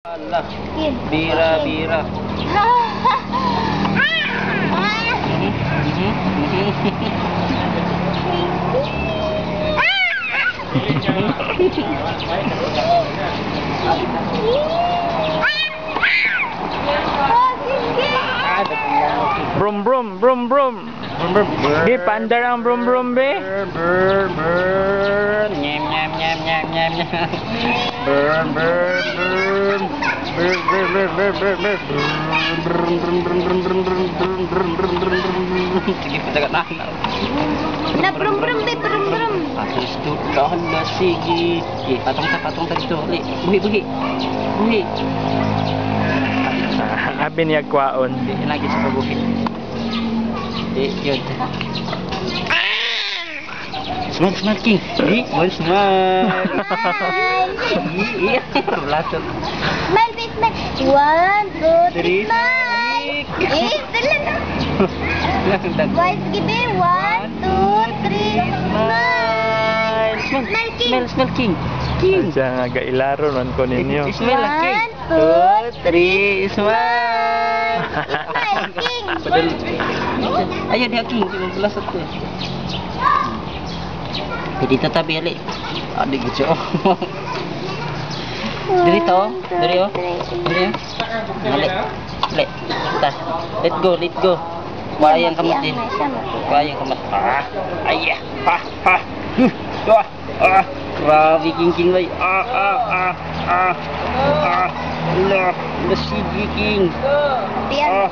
Allah, bira. Brum brum brum brum. Be pandar ang brum brum be. Nyam nyam nyam nyam nyam nyam. Sige padagat na. Na brum brum be brum brum. Asus tu dah lah sige. Patong ta dito. Buhi. Abi niya kwaon. Lagi sa buhi. Yun. Smile king. Smile. Iya, belasan. Smile be smile. 1, 2, 3 smile. Dalan na. Wise give 1, 2, 3 smile. Smile king. Siya nga gailaro nun ko ninyo. Smile king. 2, 3 smile. Smile king. Ayo dia king, belasat tu. Jadi tetapi alik. Adik gitu. Dari to. Alik. Tas. Let go. Wayang kamu din. Wayang kamu. Ayah. Grabe king bay. Lah, si king. Biar.